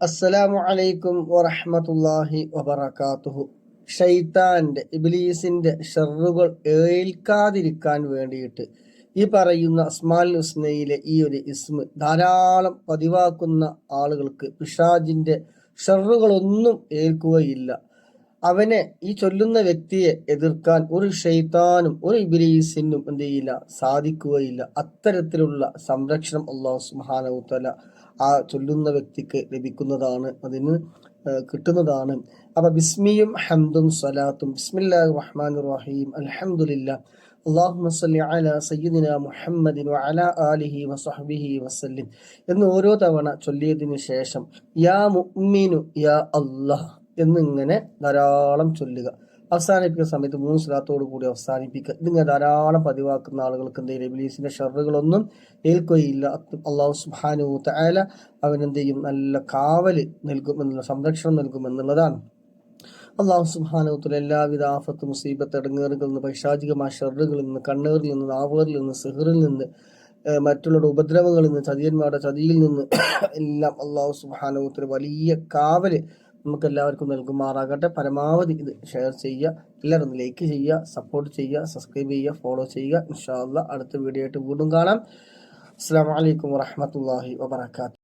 അസ്സലാമു അലൈക്കും വറഹ്മത്തുള്ളാഹി വബറകാതുഹു. ഷൈത്താന്റെ ഇബ്ലീസിന്റെ ഷർറുകൾ ഏൽക്കാതിരിക്കാൻ വേണ്ടിയിട്ട് ഈ പറയുന്ന അസ്മാഉൽ ഹുസ്നയിലെ ഈ ഒരു ഇസ്മ ധാരാളം പതിവാക്കുന്ന ആളുകൾക്ക് പിശാചിന്റെ ഷർറുകളൊന്നും ഏൽക്കുകയില്ല. അവനെ, ഈ ചൊല്ലുന്ന വ്യക്തിയെ എതിർക്കാൻ ഒരു ഷൈത്താനും ഒരു ഇബ്ലീസിനും എന്ത് ചെയ്യില്ല, സാധിക്കുകയില്ല. അത്തരത്തിലുള്ള സംരക്ഷണം അല്ലാഹു സുബ്ഹാനഹു വ തആല ആ ചൊല്ലുന്ന വ്യക്തിക്ക് ലഭിക്കുന്നതാണ്, അതിന് കിട്ടുന്നതാണ്. അപ്പൊ ബിസ്മിയും ഹംദും സ്വലാത്തും. ബിസ്മില്ലാഹിർ റഹ്മാനിർ റഹീം, അൽഹംദുലില്ലാഹ്, അല്ലാഹുമ്മ സ്വല്ലി അലാ സയ്യിദിനാ മുഹമ്മദിൻ വഅലാ ആലിഹി വസഹ്ബിഹി വസല്ലിം എന്ന് ഓരോ തവണ ചൊല്ലിയതിനു ശേഷം യാ മുഅ്മിനു യാ അല്ലാഹ് എന്നിങ്ങനെ ധാരാളം ചൊല്ലുക. അവസാനിപ്പിക്കുന്ന സമയത്ത് 3 സ്വലാത്തോടു കൂടി അവസാനിപ്പിക്കുക. ഇതിങ്ങനെ ധാരാളം പതിവാക്കുന്ന ആളുകൾക്ക് എന്തെങ്കിലും ഇബ്ലീസിന്റെ ഷർറുകളൊന്നും ഏൽക്കുകയില്ല. അല്ലാഹു സുബ്ഹാനഹു വ തആല അവനെന്ത് ചെയ്യും, നല്ല കാവല് നൽകുമെന്നുള്ള, സംരക്ഷണം നൽകുമെന്നുള്ളതാണ്. അള്ളാഹു സുബ്ഹാനഹു വ തആല എല്ലാവിധ ആഫത്ത്, മുസീബത്ത്, ഇടങ്ങേറുകളിൽ നിന്ന്, പൈശാചികമായ ഷർറുകളിൽ നിന്ന്, കണ്ണേറിൽ നിന്ന്, നാവുകളിൽ നിന്ന്, സിഹറിൽ നിന്ന്, മറ്റുള്ളവരുടെ ഉപദ്രവങ്ങളിൽ നിന്ന്, ചതിയന്മാരുടെ ചതിയിൽ നിന്ന് എല്ലാം അള്ളാഹു സുബ്ഹാനഹു വ തആല വലിയ കാവല് നമുക്ക് എല്ലാവർക്കും നൽകുമാറാകട്ടെ. പരമാവധി ഇത് ഷെയർ ചെയ്യുക, എല്ലാവരും ലൈക്ക് ചെയ്യുക, സപ്പോർട്ട് ചെയ്യുക, സബ്സ്ക്രൈബ് ചെയ്യുക, ഫോളോ ചെയ്യുക. ഇൻഷാ അല്ലാഹ് അടുത്ത വീഡിയോ ആയിട്ട് വീണ്ടും കാണാം. അസ്സലാമു അലൈക്കും വറഹ്മത്തുള്ളാഹി വബറകാതുഹു.